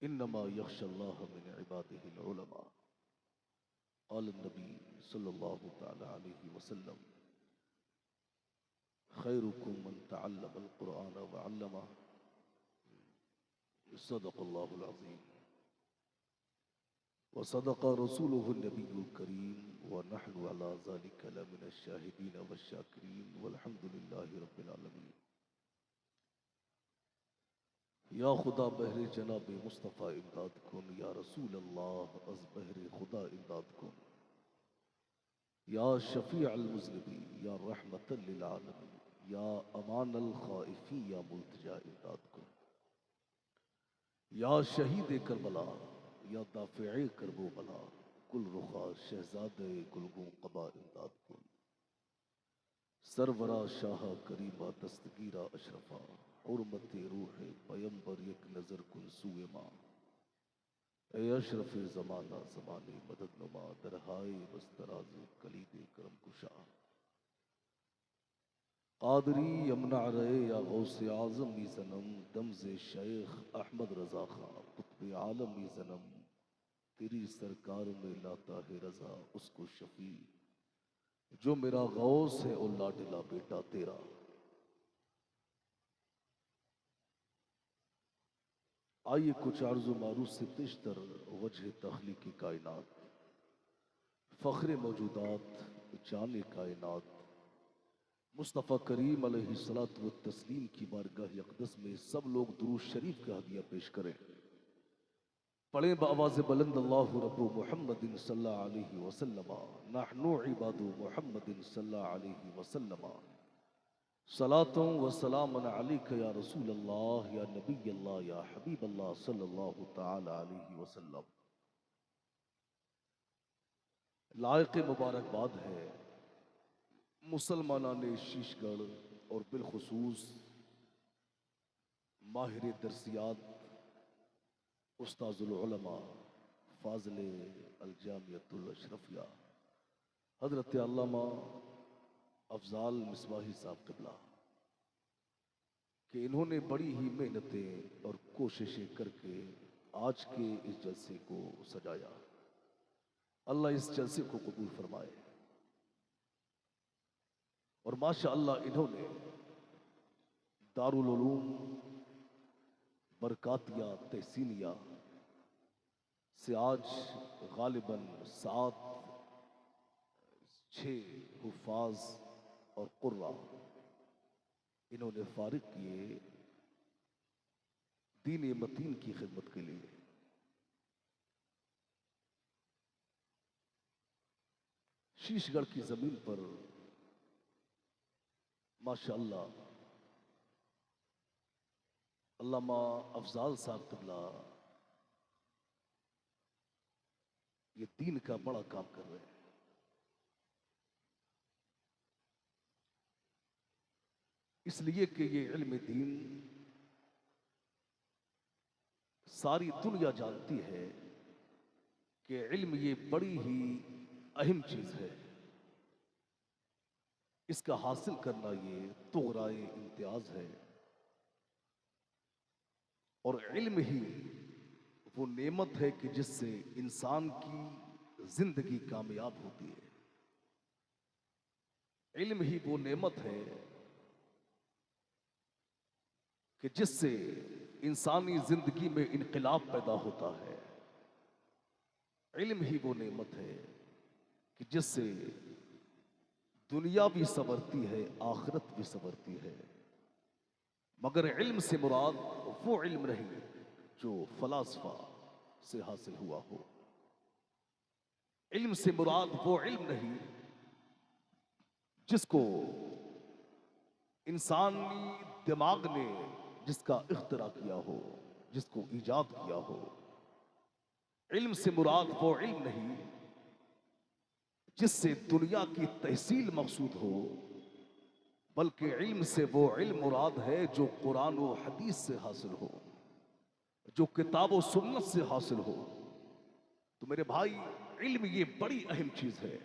इन्नमा यख्शल्लाह मिन इबादिहिल उलमा। क़ाल नबी सल्लल्लाहु तआला अलैहि वसल्लम खैरुकुम मन तअल्लमल कुरआन व अल्लमह। सदक़ल्लाहुल अज़ीम व सदक़ रसूलुहुन नबियुल करीम व नहनु अला ज़ालिका लमिनश शाहिदीन वश्शाकिरीन वल्हम्दुलिल्लाहि रब्बिल आलमीन। या खुदा बहरे जनाब मुस्तफ़ा इमदाद कुन, या रसूल अल्लाह अज़ बहरे खुदा इमदाद कुन, या शफ़ी अल मुज़निबी, या रहमतल लिल आलमीन, या अमान अल खाइफी, या मुल्तजा इमदाद कुन, या शहीद करबला, या दाफ़िए करबो बला, कुल रुखा शहजादे गुलगों क़बा इमदाद कुन, सरवरा शाह करीमा दस्तगीरा अशरफा, हुर्मत रूह पयंबर एक नज़र कुन सुए माँ। ए अशरफ ज़माना ज़माने मदद नुमा, दरहाए बस्तराज कलीद करम कुशा। कादरी यमना रहे या गौसे आज़म ई ज़नम, दमज़े शेख अहमद रज़ा खां कुतुब आलम ई ज़नम। तेरी सरकार में लाता है रज़ा उसको शफ़ी, जो मेरा गौस है और लाडला बेटा तेरा। आइए कुछ अर्ज़ मारूफ से पेशतर वजह तख्लीक़ कायनात, फ़ख्र मौजूदात, जान कायनात, मुस्तफ़ा करीम अलैहिस्सलातु व तस्लीम की बारगाह अक़दस में सब लोग दुरूद शरीफ का हदिया पेश करें। पढ़ें बआवाज़ बुलंद अल्लाहु रब्बु मुहम्मदिन सल्लल्लाहु अलैहि वसल्लम, नहनु इबादु मुहम्मदिन सल्लल्लाहु अलैहि वसल्लम, सलातुं व सलामुन अलैका या रसूल अल्लाह, या नबी अल्लाह, या हबीब अल्लाह सल्लल्लाहु तआला अलैहि वसल्लम। लायक मुबारकबाद है मुसलमानाने शीशगढ़ और बिलखुसूस माहिर दरसियात उस्ताजुल उलमा फाज़िल अल जामियतुल अशरफिया हज़रत अल्लामा अफ़ज़ाल मिसबाही साहब क़िबला कि इन्होंने बड़ी ही मेहनतें और कोशिशें करके आज के इस जलसे को सजाया। अल्लाह इस जलसे को कबूल फरमाए। और माशा अल्लाह इन्होंने दारुल उलूम बरकातिया तहसीलिया से आज गालिबन 6 हुफ़ाज़ और कुर्रा इन्होंने फारिग किए दीन मतीन की खिदमत के लिए। शीशगढ़ की जमीन पर माशाअल्लाह अल्लामा अफ़ज़ाल साहब क़िबला ये दीन का बड़ा काम कर रहे हैं। इसलिए कि ये इल्म दीन सारी दुनिया जानती है कि इल्म ये बड़ी ही अहम चीज है। इसका हासिल करना ये तोगराए इम्तियाज है। और इल्म ही वो नेमत है कि जिससे इंसान की जिंदगी कामयाब होती है। इल्म ही वो नेमत है कि जिससे इंसानी जिंदगी में इनकलाब पैदा होता है। इल्म ही वो नेमत है कि जिससे दुनिया भी संवरती है, आखिरत भी संवरती है। मगर इल्म से मुराद वो इल्म नहीं जो फलासफा से हासिल हुआ हो। इल्म से मुराद वो इल्म नहीं जिसको इंसानी दिमाग ने जिसका इख्तिरा किया हो, जिसको ईजाद किया हो। इल्म से मुराद वो इल्म नहीं जिससे दुनिया की तहसील मकसूद हो, बल्कि इल्म से वो इल्म मुराद है जो कुरान व हदीस से हासिल हो, जो किताब व सुन्नत से हासिल हो। तो मेरे भाई, इल्म ये बड़ी अहम चीज है।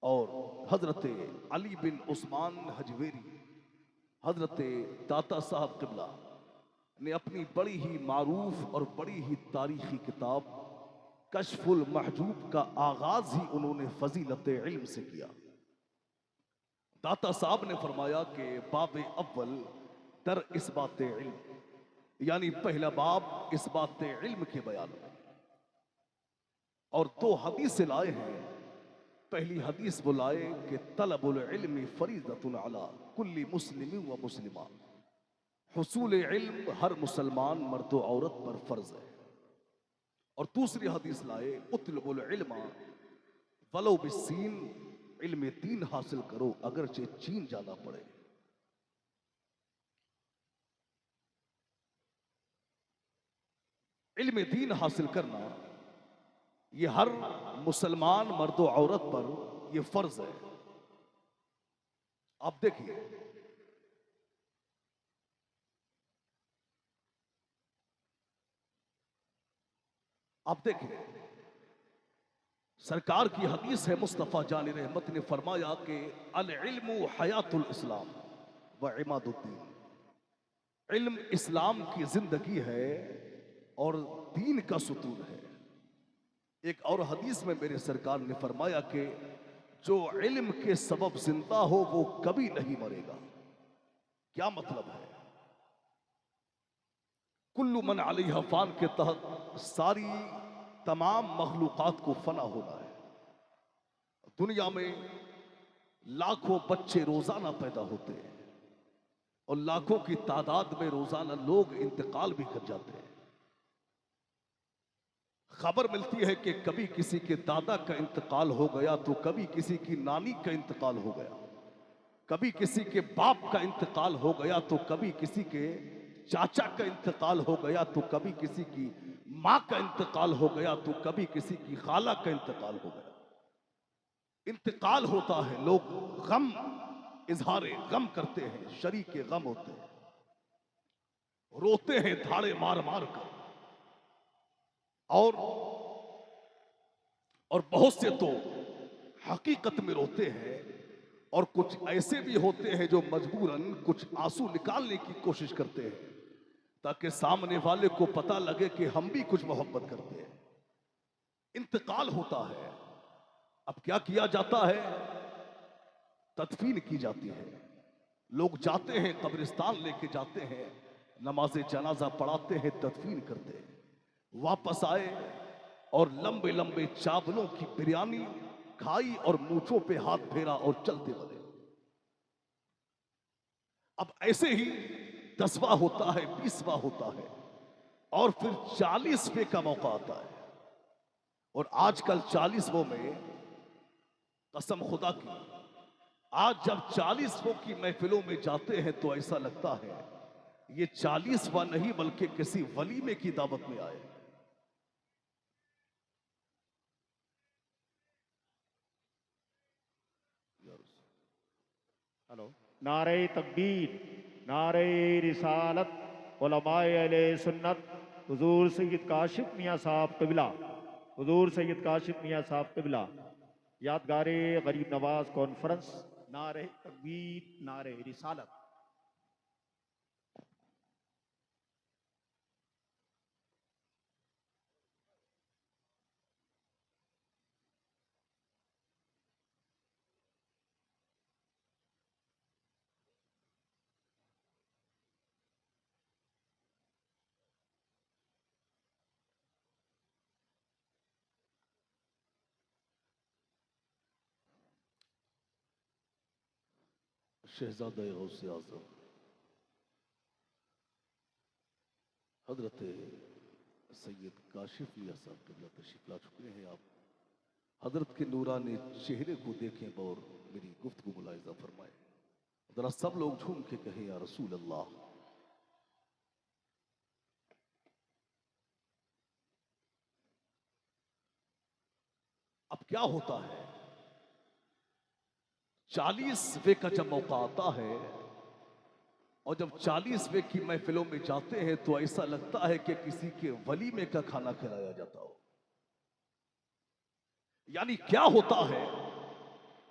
और हजरत अली बिन उस्मान हजवेरी, हजरत दाता साहब क़िबला ने अपनी बड़ी ही मारूफ और बड़ी ही तारीखी किताब कश्फुल महजूब का आगाज ही उन्होंने फजीलत इल्म से किया। दाता साहब ने फरमाया कि बाब अव्वल तर इस बात इल्म, यानी पहला बाब इस बात इल्म के बयान में, और दो हदीस लाए हैं। पहली हदीस वो लाए कि तलबुल इल्म फरीदतुन अला कुल्ली मुस्लिम व मुस्लिमा, हुसूल इल्म हर मुसलमान मर्द व औरत पर फर्ज है। और दूसरी हदीस लाए उतलबुल इल्मा वलो बिस्सीन, इल्म दीन हासिल करो अगरचे चीन जाना पड़े। इल्म दीन हासिल करना ये हर मुसलमान मर्द व औरत पर ये फर्ज है। आप देखिए, आप देखिए, सरकार की हदीस है, मुस्तफ़ा जान रहमत ने फरमाया कि अल इल्मु हयातुल इस्लाम व इमादुद्दीन, इल्म इस्लाम की जिंदगी है और दीन का सुतून है। एक और हदीस में मेरे सरकार ने फरमाया कि जो इल्म के सबब जिंदा हो वो कभी नहीं मरेगा। क्या मतलब है? कुल्लु मन अलैहा फान के तहत सारी तमाम मखलूकात को फना होना है। दुनिया में लाखों बच्चे रोजाना पैदा होते हैं और लाखों की तादाद में रोजाना लोग इंतकाल भी कर जाते हैं। खबर मिलती है कि कभी किसी के दादा का इंतकाल हो गया तो कभी किसी की नानी का इंतकाल हो गया, कभी किसी के बाप का इंतकाल हो गया तो कभी किसी के चाचा का इंतकाल हो गया तो कभी किसी की माँ का इंतकाल हो गया तो कभी किसी की खाला का इंतकाल हो गया। इंतकाल होता है, लोग गम इजहारे गम करते हैं, शरीके गम होते हैं, रोते हैं धाड़े मार मार कर। और बहुत से तो हकीकत में रोते हैं और कुछ ऐसे भी होते हैं जो मजबूरन कुछ आंसू निकालने की कोशिश करते हैं ताकि सामने वाले को पता लगे कि हम भी कुछ मोहब्बत करते हैं। इंतकाल होता है, अब क्या किया जाता है? तदफीन की जाती है। लोग जाते हैं, कब्रिस्तान लेके जाते हैं, नमाज जनाजा पढ़ाते हैं, तदफीन करते हैं, वापस आए और लंबे लंबे चावलों की बिरयानी खाई और मूंछों पे हाथ फेरा और चलते बने। अब ऐसे ही 10वां होता है, 20वां होता है और फिर 40वें का मौका आता है। और आजकल 40वें में कसम खुदा की, आज जब 40वें की महफिलों में जाते हैं तो ऐसा लगता है ये 40वां नहीं बल्कि किसी वलीमे की दावत में आए। हेलो। नारे तकबीर, नारे रिसालत, उलमाए अहले सुन्नत, हुजूर सैयद काशिफ मियाँ साहब क़िबला, हुजूर सैयद काशिफ मियाँ साहब क़िबला, यादगारे गरीब नवाज कॉन्फ्रेंस, नारे तकबीर, नारे रिसालत। शहजादा गौसे आजम हजरत सैयद काशिफ मियाँ साहब क़िबला तशरीफ ला चुके हैं। आप हजरत के नूरानी चेहरे को देखें और मेरी गुफ्तगू मुलाहिजा फरमाएं। जरा सब लोग झूम के कहें या रसूल अल्लाह। अब क्या होता है, 40वें का जब मौका आता है और जब 40वें की महफिलों में जाते हैं तो ऐसा लगता है कि किसी के वलीमे का खाना खिलाया जाता हो। यानी क्या होता है,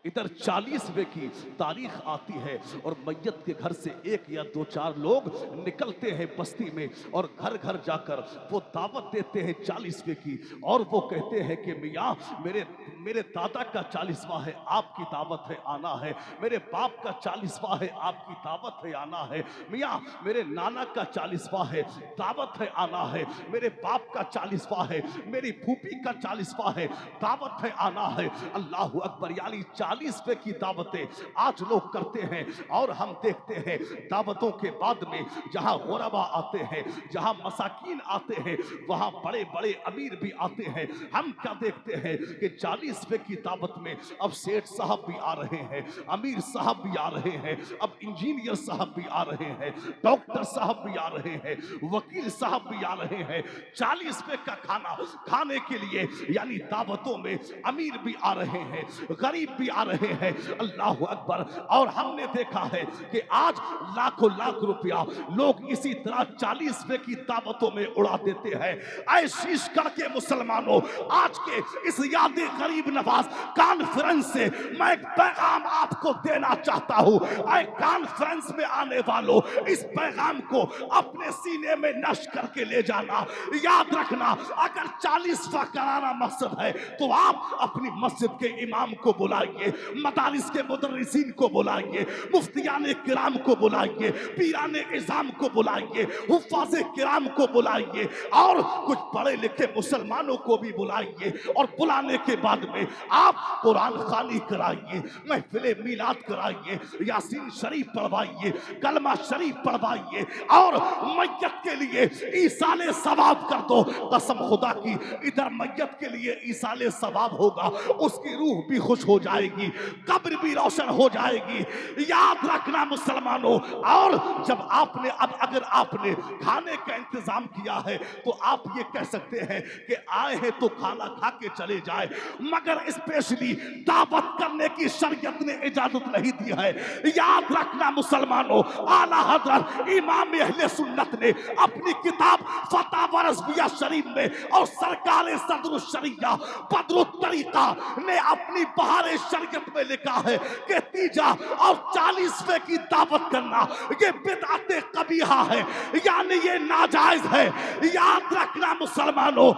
इधर 40वें की तारीख आती है और मैयत के घर से एक या दो चार लोग निकलते हैं बस्ती में और घर घर जाकर वो दावत देते हैं 40वें की। और वो कहते हैं कि मियाँ मेरे मेरे दादा का 40वां है, आपकी दावत है आना है। मेरे बाप का 40वां है, आपकी दावत है आना है। मियाँ मेरे नाना का 40वां है, दावत है आना है। मेरे बाप का 40वां है, मेरी फूफी का 40वां है, दावत है आना है। अल्लाह अकबर। यानी 40वें की दावतें आज लोग करते हैं और हम देखते हैं दावतों के बाद में जहां गुरबा आते हैं, जहां मसाकीन आते हैं, वहां बड़े बड़े अमीर भी आते हैं। हम क्या देखते हैं कि 40वें की दावत में अब सेठ साहब भी आ रहे हैं, अमीर साहब भी आ रहे हैं, अब इंजीनियर साहब भी आ रहे हैं, डॉक्टर साहब भी आ रहे हैं, वकील साहब भी आ रहे हैं। 40वें का खाना खाने के लिए यानी दावतों में अमीर भी आ रहे हैं, गरीब भी आ रहे हैं। अल्लाह अकबर। और हमने देखा है कि आज लाखों लाख रुपया लोग इसी तरह 40वें की दावतों में उड़ा देते हैं। ऐ शीशगढ़ के मुसलमानों, आज के इस याद गरीब नवाज कॉन्फ्रेंस से मैं एक पैगाम आपको देना चाहता हूं। ऐ कॉन्फ्रेंस में आने वालों, इस पैगाम को अपने सीने में नष्ट करके ले जाना। याद रखना, अगर 40वां कराना मकसद है तो आप अपनी मस्जिद के इमाम को बुलाइए, मदारिस के मुदर्रिसीन को बुलाइए, मुफ्तियाने किराम को बुलाइए, पीराने इज़ाम को बुलाइए, हुफ्फाज़े किराम को बुलाइए और कुछ पढ़े लिखे मुसलमानों को भी बुलाइए। और बुलाने के बाद में आप कुरान खानी कराइए, महफिले मीलाद कराइए, यासीन शरीफ पढ़वाइए, कलमा शरीफ पढ़वाइए और मैयत के लिए ईसाले सवाब कर दो। कसम खुदा की, इधर मैयत के लिए ईसाले सवाब होगा, उसकी रूह भी खुश हो जाएगी, कब्र भी रोशन हो जाएगी। याद रखना मुसलमानों। और जब आपने अगर आपने खाने का इंतजाम किया है तो आप ये कह सकते हैं कि आए हैं तो खाना खा के चले जाए, मगर स्पेशली दावत करने की शरीयत ने इजाजत नहीं दी है। याद रखना मुसलमानों, आला हजरत इमाम अहले सुन्नत ने अपनी किताब फतावा रज़विया शरीफ में और सरकार सदरुल शरिया बदरुल तरीका ने अपनी बहार शरीयत में लिखा है कि तीजा और 40वें की दावत करना ये बिदअत कबीहा है, यानी ये नाजायज है। याद रखना मुसलमानों,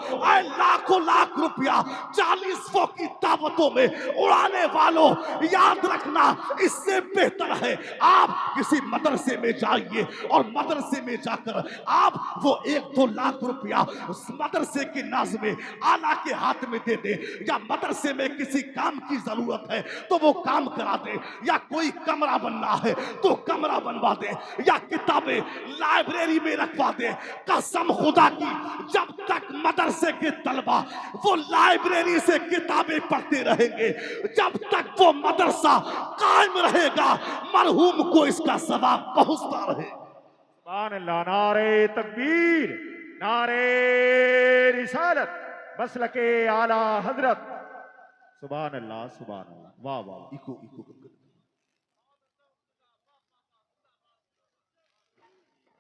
लाखों लाख रुपया 40वें की दावतों में उड़ाने वालों, याद रखना इससे बेहतर है आप किसी मदरसे में जाइए और मदरसे में जाकर आप वो 1-2 लाख रुपया उस मदरसे की नाज़ आला के हाथ में दे दे, या मदरसे में किसी काम की जरूरत है तो वो काम करा दे, या कोई कमरा बनना है तो कमरा बनवा दे, या किताबें लाइब्रेरी में रखवा दे। कसम खुदा की, जब तक मदरसे के तलबा वो लाइब्रेरी से किताबें पढ़ते रहेंगे, जब तक वो मदरसा कायम रहेगा, मरहूम को इसका सवाब पहुंचता रहेगा। सुभान अल्लाह। नारे तकबीर, नारे रिसालत, मसलके आला हजरत। सुभान अल्लाह, सुभान अल्लाह, वाह वाह। इको इको कर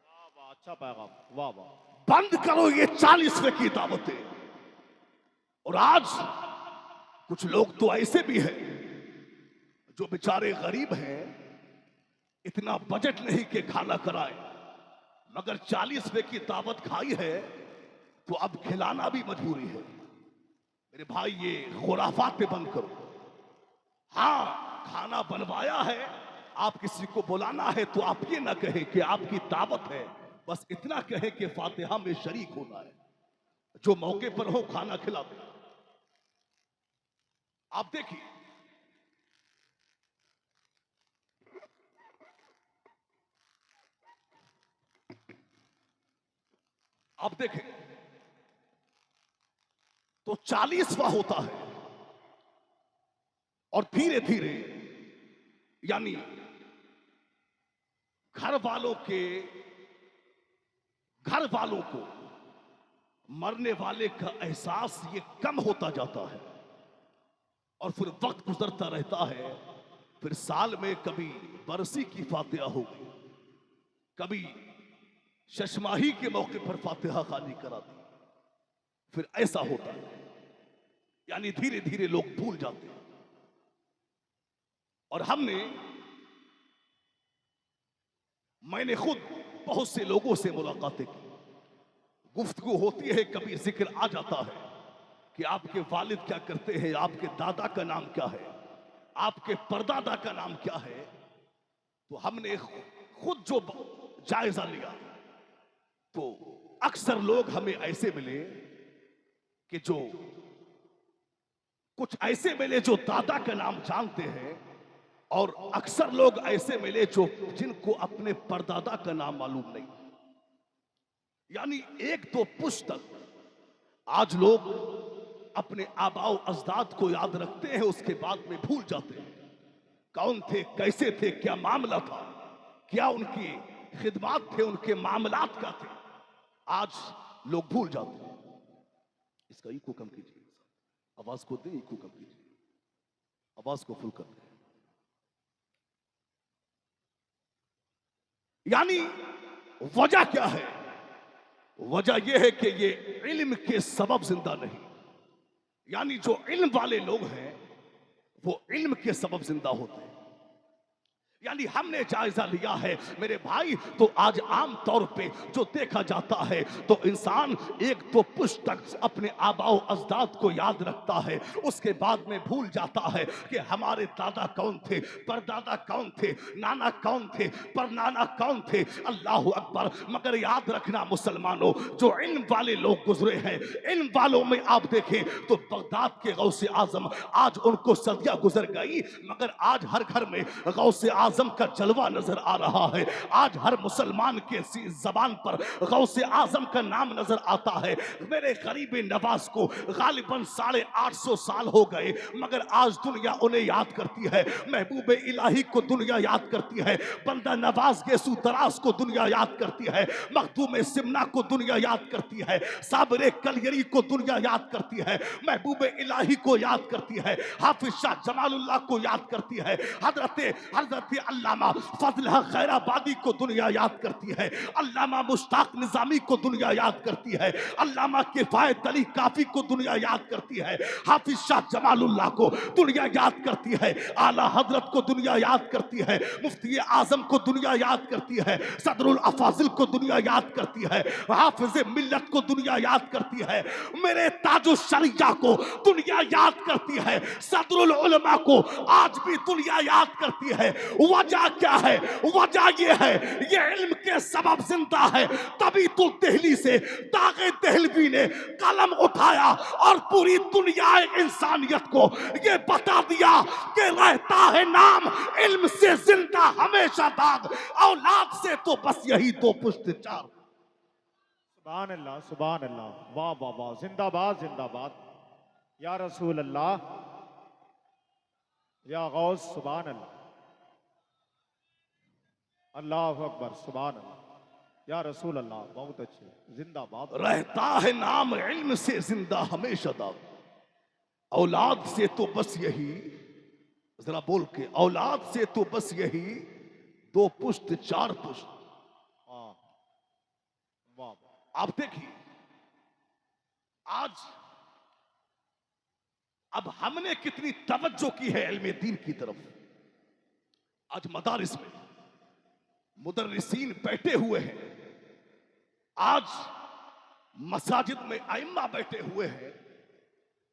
वाह वाह, अच्छा पैगाम, वाह वाह। बंद करो ये 40वें की दावतें। और आज कुछ लोग तो ऐसे भी हैं जो बेचारे गरीब हैं, इतना बजट नहीं कि खाना कराए, मगर 40वें की दावत खाई है तो अब खिलाना भी मजबूरी है। मेरे भाई ये खुराफात पे बंद करो। हाँ, खाना बनवाया है, आप किसी को बुलाना है तो आप ये ना कहें कि आपकी दावत है, बस इतना कहें कि फातिहा में शरीक होना है, जो मौके पर हो खाना खिला दो। आप देखिए, आप देखें तो 40वां होता है और धीरे धीरे यानी घर वालों को मरने वाले का एहसास ये कम होता जाता है और फिर वक्त गुजरता रहता है। फिर साल में कभी बरसी की फातिहा होगी, कभी शशमाही के मौके पर फातिहा खानी करा दी, फिर ऐसा होता है। यानी धीरे धीरे लोग भूल जाते हैं। और मैंने खुद बहुत से लोगों से मुलाकातें की, गुफ्तगू होती है, कभी जिक्र आ जाता है कि आपके वालिद क्या करते हैं, आपके दादा का नाम क्या है, आपके परदादा का नाम क्या है। तो हमने खुद जो जायजा लिया, तो अक्सर लोग हमें ऐसे मिले कि जो कुछ ऐसे मिले जो दादा का नाम जानते हैं, और अक्सर लोग ऐसे मिले जिनको अपने परदादा का नाम मालूम नहीं। यानी एक तो पुस्तक, आज लोग अपने आबाओ अजदाद को याद रखते हैं, उसके बाद में भूल जाते हैं कौन थे, कैसे थे, क्या मामला था, क्या उनकी खिदमत थे, उनके मामलात क्या थे, आज लोग भूल जाते हैं। इसका इको कम कीजिए, आवाज को दे, इको कम कीजिए, आवाज को फुल कर दे। यानी वजह क्या है? वजह यह है कि ये इल्म के सबब जिंदा नहीं। यानी जो इल्म वाले लोग हैं वो इल्म के सबब जिंदा होते हैं। यानी हमने जायजा लिया है मेरे भाई, तो आज आम तौर पे जो देखा जाता है, तो इंसान एक तो पुस्तक अपने आबाओ अजदाद को याद रखता है, उसके बाद में भूल जाता है कि हमारे दादा कौन थे, परदादा कौन थे, नाना कौन थे, परनाना कौन थे। अल्लाह अकबर। मगर याद रखना मुसलमानों, जो इल्म वाले लोग गुजरे हैं, इल्म वालों में आप देखें तो बगदाद के गौसे आजम, आज उनको सदियां गुजर गई, मगर आज हर घर में गौसे आजम का जलवा नजर आ रहा है। आज हर मुसलमान के जबान पर गौसे आजम का नाम नजर आता है। मेरे गरीब नवाज को गालिबन 850 साल हो गए, मगर आज दुनिया उन्हें याद करती है। महबूब इलाही को दुनिया याद करती है। बंदा नवाज गेसू दराज को दुनिया याद करती है। मखदूम सिमना को दुनिया याद करती है। साबरे कलियरी को दुनिया याद करती है। महबूब इलाही को याद करती है। हाफिज शाह जमालुल्लाह को याद करती है। हजरत अल्लामा फजल खैराबादी को दुनिया याद करती है। अल्लामा मुश्ताक निजामी को दुनिया याद करती है। अल्लामा किफायत अली काफी को दुनिया याद करती है। हाफिज शाह जमालुल्लाह को दुनिया याद करती है। आला हजरत को दुनिया याद करती है। मुफ्ती आजम को दुनिया याद करती है। सदरुल अफाजिल को दुनिया याद करती है। हाफिज मिल्लत को दुनिया याद करती है। मेरे ताजुल शरिया को दुनिया याद करती है। सदरुल उलमा को आज भी दुनिया याद करती है। वजह क्या है? वजह ये है, ये इल्म के सबब जिंदा है। तभी तो दिल्ली से दागे दहलवी ने कलम उठाया और पूरी दुनिया इंसानियत को ये बता दिया कि रहता है नाम इल्म से जिंदा हमेशा दाग, औलाद से तो बस यही दो पुश्त चार। सुभान अल्लाह, सुभान अल्लाह, वाह वाह वाह, जिंदाबाद जिंदाबाद या रसूल अल्लाह, या गौस, सुभान अल्लाह, अल्लाह अकबर, सुभान अल्लाह, या रसूल अल्लाह, बहुत अच्छे, जिंदाबाद। रहता है नाम इल्म से जिंदा हमेशा दाग, औलाद से तो बस यही, जरा बोल के, औलाद से तो बस यही दो पुश्त चार पुश्त। हाँ, वाह। आप देखिए आज अब हमने कितनी तवज्जो की है इल्म दीन की तरफ। आज मदारिस में मुदर्रिसीन बैठे हुए हैं, आज मसाजिद में आइम्मा बैठे हुए हैं,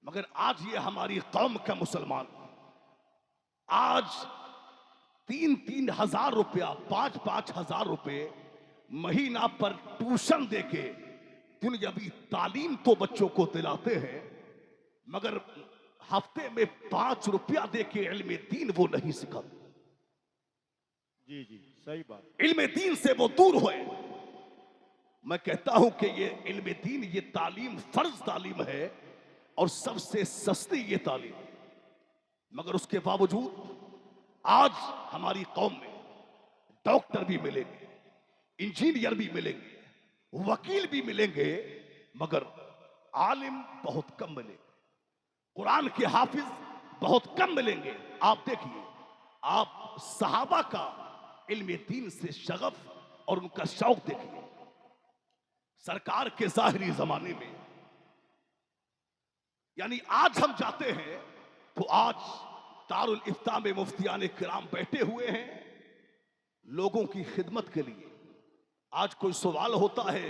मगर आज ये हमारी कौम का मुसलमान आज 3-3 हजार रुपया, 5-5 हजार रुपए महीना पर ट्यूशन देके दुनियावी तालीम तो बच्चों को दिलाते हैं, मगर हफ्ते में 5 रुपया देके इल्म दीन वो नहीं सिखाते। जी जी, सही बात। इल्म दीन से वो दूर हुए। मैं कहता हूं कि ये इल्म दीन, ये तालीम फर्ज तालीम है और सबसे सस्ती ये तालीम, मगर उसके बावजूद आज हमारी कौम में डॉक्टर भी मिलेंगे, इंजीनियर भी मिलेंगे, वकील भी मिलेंगे, मगर आलिम बहुत कम मिलेंगे, कुरान के हाफिज बहुत कम मिलेंगे। आप देखिए, आप सहाबा का इल्म दीन से शगफ और उनका शौक देखिए। सरकार के जाहिरी जमाने में, यानी आज हम जाते हैं तो आज दारुल इफ्ता में मुफ्तियान किराम बैठे हुए हैं लोगों की खिदमत के लिए। आज कोई सवाल होता है,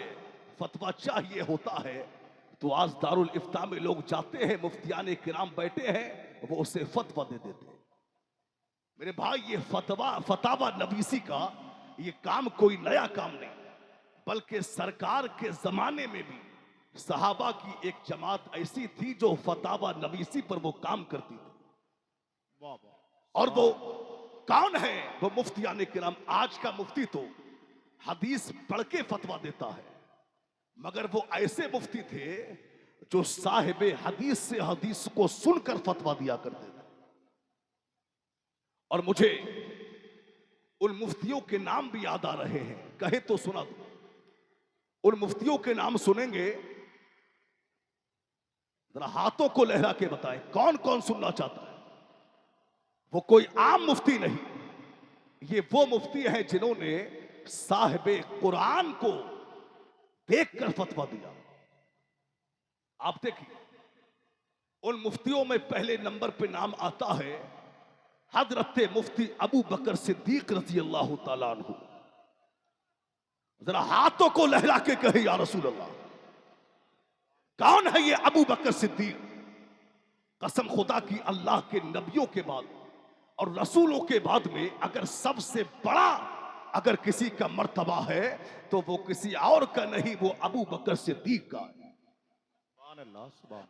फतवा चाहिए होता है, तो आज दारुल इफ्ता में लोग जाते हैं, मुफ्तियान किराम बैठे हैं, वो उसे फतवा दे देते हैं। मेरे भाई, ये फतावा नवीसी का ये काम कोई नया काम नहीं, बल्कि सरकार के जमाने में भी सहाबा की एक जमात ऐसी थी जो फतावा नवीसी पर वो काम करती थी। वाह वाह। और वो कौन है? वो मुफ्तियान किराम। आज का मुफ्ती तो हदीस पढ़ के फतवा देता है, मगर वो ऐसे मुफ्ती थे जो साहिबे हदीस से हदीस को सुनकर फतवा दिया करते थे। और मुझे उन मुफ्तियों के नाम भी याद आ रहे हैं, कहे तो सुना दो। उन मुफ्तियों के नाम सुनेंगे, जरा हाथों को लहरा के बताएं कौन कौन सुनना चाहता है। वो कोई आम मुफ्ती नहीं, ये वो मुफ्ती हैं जिन्होंने साहिबे कुरान को देखकर फतवा दिया। आप देखिए, उन मुफ्तियों में पहले नंबर पे नाम आता है हजरत मुफ्ती अबू बकर सिद्दीक रज़ी अल्लाह तआला अन्हु। जरा हाथों को लहरा के कहे या रसूल अल्लाह, कौन है ये अबू बकर सिद्दीक? कसम खुदा की, अल्लाह के नबियों के बाद और रसूलों के बाद में अगर सबसे बड़ा अगर किसी का मर्तबा है तो वो किसी और का नहीं, वो अबू बकर सिद्दीक का है।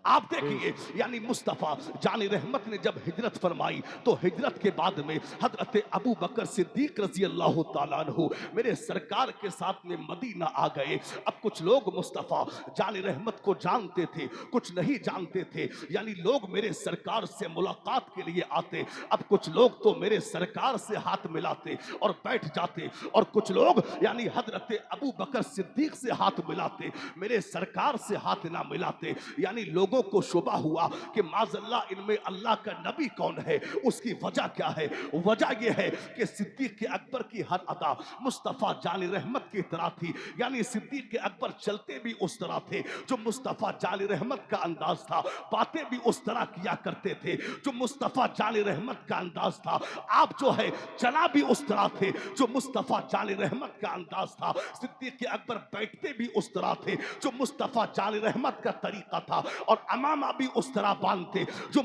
आप देखिए, यानी मुस्तफा जानी रहमत ने जब हिजरत फरमाई तो हिजरत के बाद में हजरत अबू बकर सिद्दीक रजी अल्लाह तआला अन्हु मेरे सरकार के साथ में मदीना आ गए। अब कुछ लोग मुस्तफा जानी रहमत को जानते थे, कुछ नहीं जानते थे, यानी लोग मेरे सरकार से मुलाकात के लिए आते। अब कुछ लोग तो मेरे सरकार से हाथ मिलाते और बैठ जाते, और कुछ लोग यानी हजरत अबू बकर सिद्दीक से हाथ मिलाते, मेरे सरकार से हाथ ना मिलाते। यानी लोगों को शुबा हुआ कि माज़अल्लाह इनमें अल्लाह का नबी कौन है। उसकी वजह क्या है? वजह यह है कि सिद्दीक अकबर की हर अदा मुस्तफ़ा जानी रहमत की तरह थी। यानी सिद्दीक अकबर चलते भी उस तरह थे जो मुस्तफ़ा जानी रहमत का अंदाज था, बातें भी उस तरह किया करते थे जो मुस्तफ़ा जानी रहमत का अंदाज था। आप जो है चला भी उस तरह थे जो मुस्तफ़ा जानी रहमत का अंदाज था। सिद्दीक अकबर बैठते भी उस तरह थे जो मुस्तफ़ा जानी रहमत का तरीका था, और अमामा भी उस तरह बांधते जो